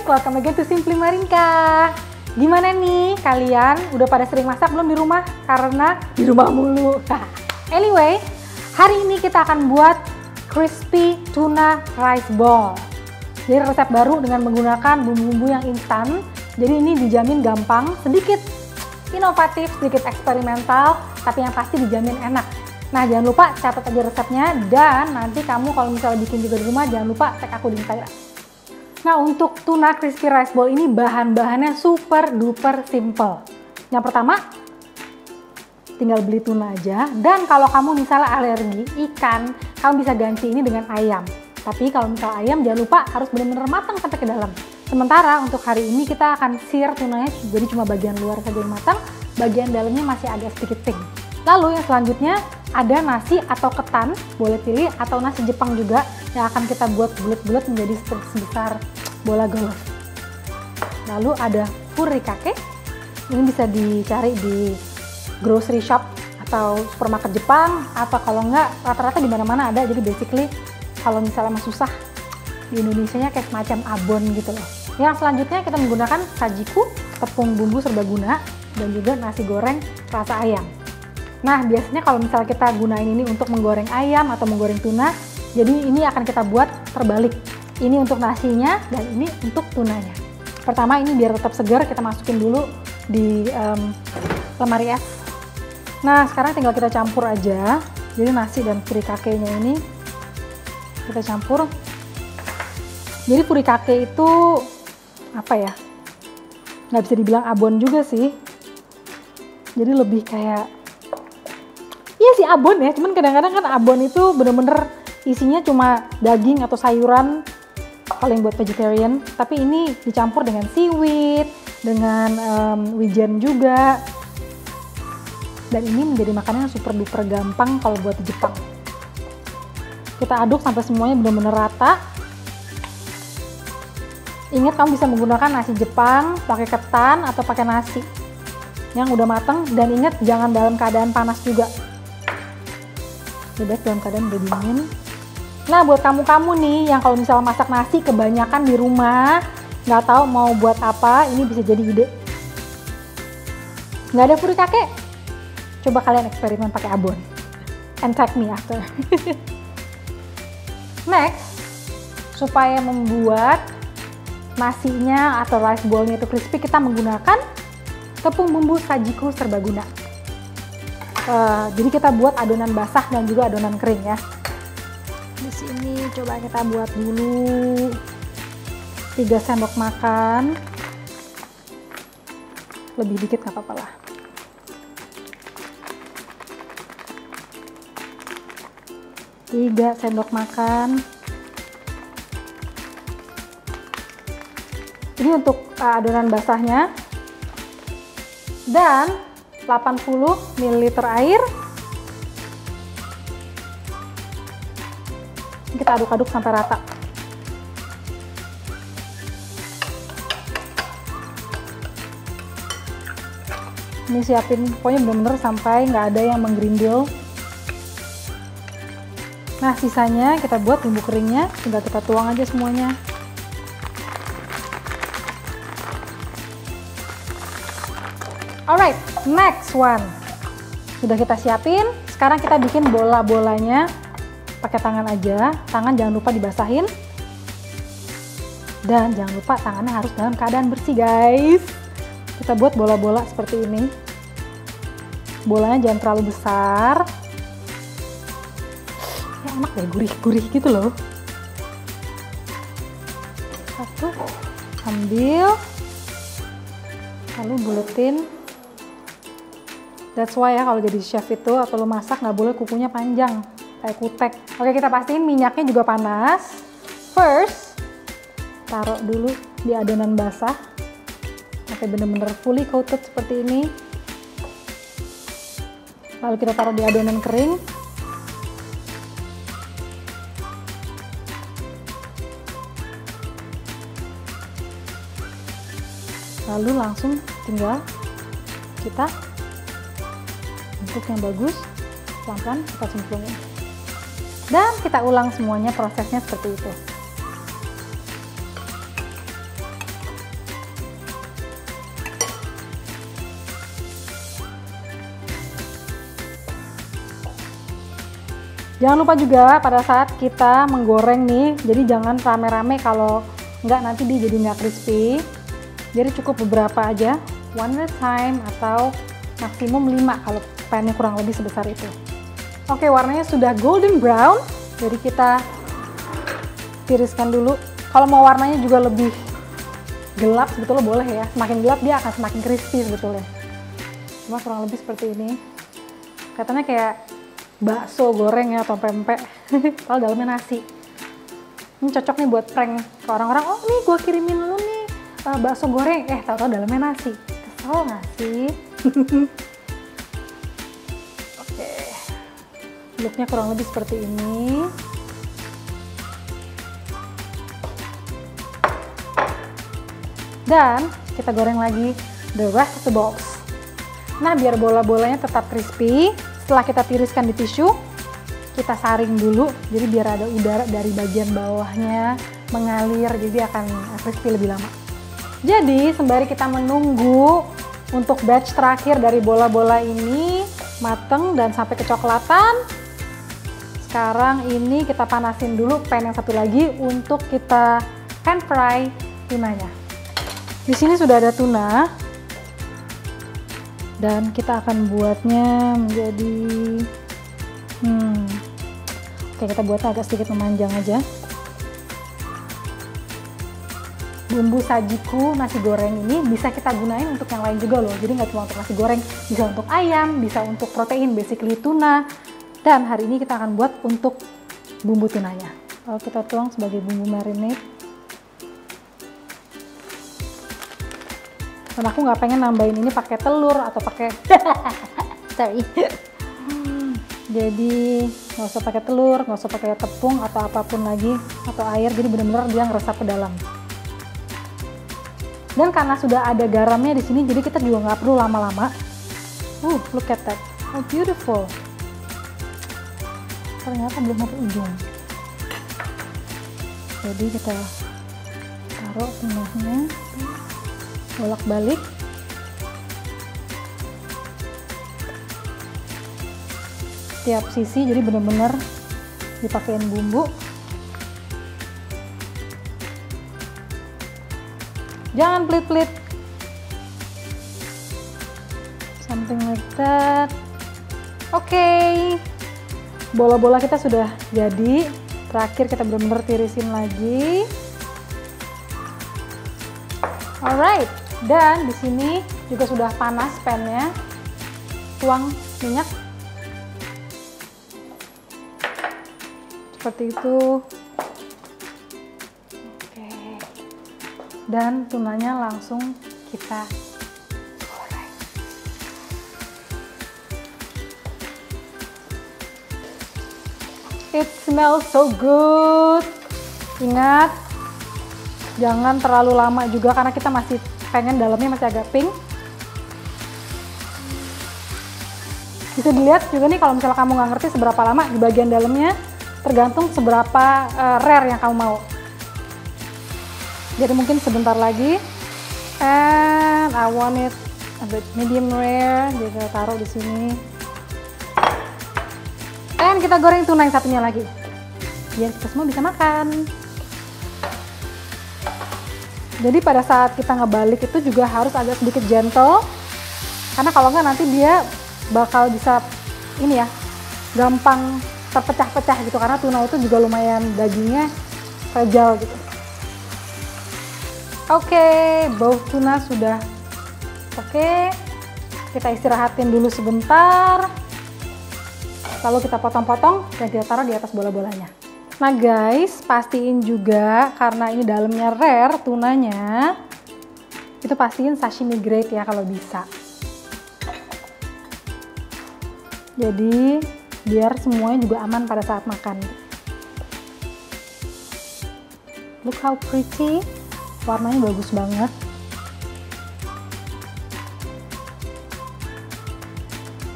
welcome again to Simply Marinka. Gimana nih kalian? Udah pada sering masak belum di rumah? Karena di rumah mulu. Anyway, hari ini kita akan buat crispy tuna rice ball. Jadi resep baru dengan menggunakan bumbu-bumbu yang instan. Jadi ini dijamin gampang, sedikit inovatif, sedikit eksperimental, tapi yang pasti dijamin enak. Nah, jangan lupa catat aja resepnya, dan nanti kamu kalau misalnya bikin juga di rumah, jangan lupa tag aku di Instagram. Nah, untuk tuna crispy rice ball ini bahan-bahannya super duper simple. Yang pertama, tinggal beli tuna aja, dan kalau kamu misalnya alergi ikan, kamu bisa ganti ini dengan ayam. Tapi kalau misalnya ayam, jangan lupa harus benar-benar matang sampai ke dalam. Sementara untuk hari ini kita akan sear tunanya, jadi cuma bagian luar saja yang matang, bagian dalamnya masih agak sedikit pink. Lalu yang selanjutnya ada nasi atau ketan, boleh pilih, atau nasi Jepang juga yang akan kita buat bulat-bulat menjadi sebesar bola golf. Lalu ada furikake, ini bisa dicari di grocery shop atau supermarket Jepang, atau kalau enggak rata-rata di mana-mana ada. Jadi basically kalau misalnya emang susah, di Indonesianya kayak semacam abon gitu loh. Yang selanjutnya kita menggunakan sajiku, tepung bumbu serbaguna, dan juga nasi goreng rasa ayam. Nah, biasanya kalau misalnya kita gunain ini untuk menggoreng ayam atau menggoreng tuna, jadi ini akan kita buat terbalik. Ini untuk nasinya dan ini untuk tunanya. Pertama ini biar tetap segar, kita masukin dulu di lemari es. Nah, sekarang tinggal kita campur aja. Jadi nasi dan furikake-nya ini kita campur. Jadi furikake itu apa ya? Nggak bisa dibilang abon juga sih. Jadi lebih kayak, iya sih abon ya, cuman kadang-kadang kan abon itu bener-bener isinya cuma daging atau sayuran, paling buat vegetarian. Tapi ini dicampur dengan seaweed, dengan wijen juga. Dan ini menjadi makanan yang super duper gampang kalau buat di Jepang. Kita aduk sampai semuanya bener-bener rata. Ingat, kamu bisa menggunakan nasi Jepang, pakai ketan atau pakai nasi yang udah mateng, dan ingat jangan dalam keadaan panas juga. Lebih baik dalam keadaan udah dingin. Nah, buat kamu-kamu nih yang kalau misalnya masak nasi kebanyakan di rumah, nggak tahu mau buat apa, ini bisa jadi ide. Nggak ada furikake? Coba kalian eksperimen pakai abon. And tag me after. Next, supaya membuat nasinya atau rice ball-nya itu crispy, kita menggunakan tepung bumbu sajiku serbaguna. Jadi kita buat adonan basah dan juga adonan kering ya. Di sini coba kita buat dulu 3 sendok makan. Lebih dikit nggak apa-apa lah. Tiga sendok makan. Ini untuk adonan basahnya. Dan 80 ml air. Kita aduk-aduk sampai rata. Ini siapin pokoknya bener-bener sampai nggak ada yang menggerindil. Nah, sisanya kita buat bumbu keringnya, tinggal kita tuang aja semuanya. Alright, next one. Sudah kita siapin, sekarang kita bikin bola-bolanya pakai tangan aja. Tangan jangan lupa dibasahin. Dan jangan lupa tangannya harus dalam keadaan bersih, guys. Kita buat bola-bola seperti ini. Bolanya jangan terlalu besar. Ya enak deh, gurih-gurih gitu loh. Satu, ambil. Lalu buletin. That's why ya kalau jadi chef itu atau lo masak nggak boleh kukunya panjang kayak kutek. Oke, kita pastiin minyaknya juga panas. First, taruh dulu di adonan basah sampai bener-bener fully coated seperti ini. Lalu kita taruh di adonan kering. Lalu langsung tinggal kita bentuk yang bagus, pelan-pelan kita cemplungin. Dan kita ulang semuanya prosesnya seperti itu. Jangan lupa juga pada saat kita menggoreng nih, jadi jangan rame-rame, kalau nggak nanti dia jadi nggak crispy. Jadi cukup beberapa aja, one at a time, atau maksimum 5 kalau pannya kurang lebih sebesar itu. Oke, warnanya sudah golden brown, jadi kita tiriskan dulu. Kalau mau warnanya juga lebih gelap sebetulnya boleh ya, semakin gelap dia akan semakin crispy sebetulnya. Cuma kurang lebih seperti ini. Katanya kayak bakso goreng ya, atau pempek. Kalau dalamnya nasi. Ini cocok nih buat prank ke orang-orang. Oh nih gue kirimin lu nih bakso goreng, tahu-tahu dalamnya nasi. Kesel nggak sih? Oke, looknya kurang lebih seperti ini. Dan kita goreng lagi the rest of the balls. Nah, biar bola-bolanya tetap crispy, setelah kita tiriskan di tisu, kita saring dulu, jadi biar ada udara dari bagian bawahnya mengalir, jadi akan crispy lebih lama. Jadi sembari kita menunggu untuk batch terakhir dari bola-bola ini mateng dan sampai kecoklatan, sekarang ini kita panasin dulu pan yang satu lagi untuk kita pan fry tunanya. Di sini sudah ada tuna dan kita akan buatnya menjadi oke, kita buatnya agak sedikit memanjang aja. Bumbu sajiku nasi goreng ini bisa kita gunain untuk yang lain juga loh, jadi nggak cuma untuk nasi goreng, bisa untuk ayam, bisa untuk protein, basically tuna. Dan hari ini kita akan buat untuk bumbu tunanya. Lalu kita tuang sebagai bumbu marinade. Dan aku nggak pengen nambahin ini pakai telur atau pakai sorry. Jadi nggak usah pakai telur, nggak usah pakai tepung atau apapun lagi, atau air, jadi benar-benar dia ngeresap ke dalam. Dan karena sudah ada garamnya di sini, jadi kita juga nggak perlu lama-lama. Look at that, how beautiful. Ternyata belum sampai ujung. Jadi kita taruh tengahnya, bolak-balik. Tiap sisi, jadi benar-benar dipakein bumbu. Jangan pelit-pelit. Something like that. Oke. Bola-bola kita sudah jadi. Terakhir kita benar-benar tirisin lagi. Alright. Dan di sini juga sudah panas pannya. Tuang minyak. Seperti itu. Oke. Dan tunanya langsung kita goreng. It smells so good. Ingat, jangan terlalu lama juga karena kita masih pengen dalamnya masih agak pink. Bisa dilihat juga nih, kalau misalnya kamu nggak ngerti seberapa lama di bagian dalamnya, tergantung seberapa rare yang kamu mau. Jadi mungkin sebentar lagi. And I want it a bit medium rare, jadi kita taruh di sini. And kita goreng tuna yang satunya lagi, biar kita semua bisa makan. Jadi pada saat kita ngebalik itu juga harus agak sedikit gentle, karena kalau nggak nanti dia bakal bisa ini ya, gampang terpecah-pecah gitu, karena tuna itu juga lumayan dagingnya fragile gitu. Oke, bau tuna sudah oke. Kita istirahatin dulu sebentar. Lalu kita potong-potong dan kita taruh di atas bola-bolanya. Nah guys, pastiin juga karena ini dalamnya rare tunanya, itu pastiin sashimi grade ya kalau bisa. Jadi biar semuanya juga aman pada saat makan. Look how pretty. Warnanya bagus banget.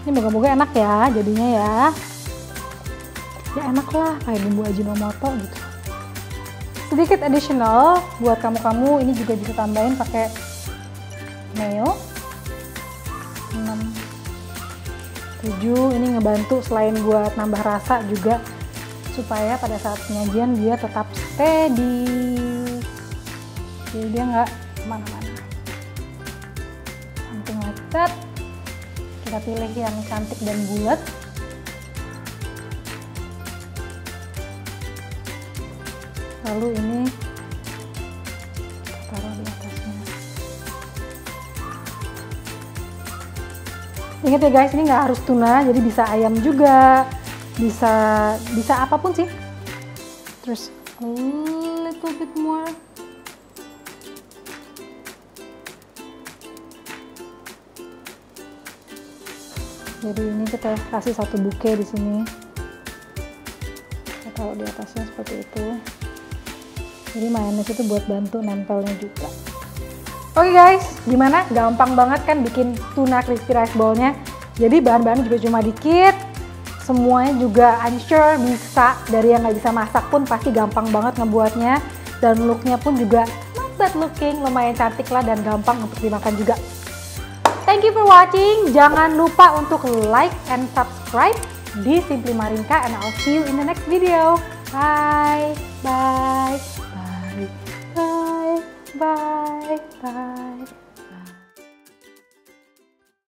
Ini moga-moga enak ya jadinya ya. Ya enak lah, kayak bumbu Ajinomoto gitu. Sedikit additional buat kamu-kamu, ini juga bisa tambahin pakai mayo. 7 ini ngebantu selain buat nambah rasa juga supaya pada saat penyajian dia tetap steady, jadi dia nggak kemana-mana. Something like that. Kita pilih yang cantik dan bulat. Lalu ini taruh di atasnya. Ingat ya guys, ini nggak harus tuna, jadi bisa ayam juga, bisa apapun sih. Terus a little bit more. Jadi ini kita kasih satu bouquet di sini. Kita taruh di atasnya seperti itu. Jadi mayones itu buat bantu nempelnya juga. Oke guys, gimana? Gampang banget kan bikin tuna crispy rice ball-nya. Jadi bahan-bahan juga cuma dikit. Semuanya juga I'm sure bisa. Dari yang nggak bisa masak pun pasti gampang banget ngebuatnya. Dan looknya pun juga not bad looking, lumayan cantik lah dan gampang untuk dimakan juga. Thank you for watching. Jangan lupa untuk like and subscribe di Simply Marinka, and I'll see you in the next video. Bye, bye, bye, bye, bye, bye.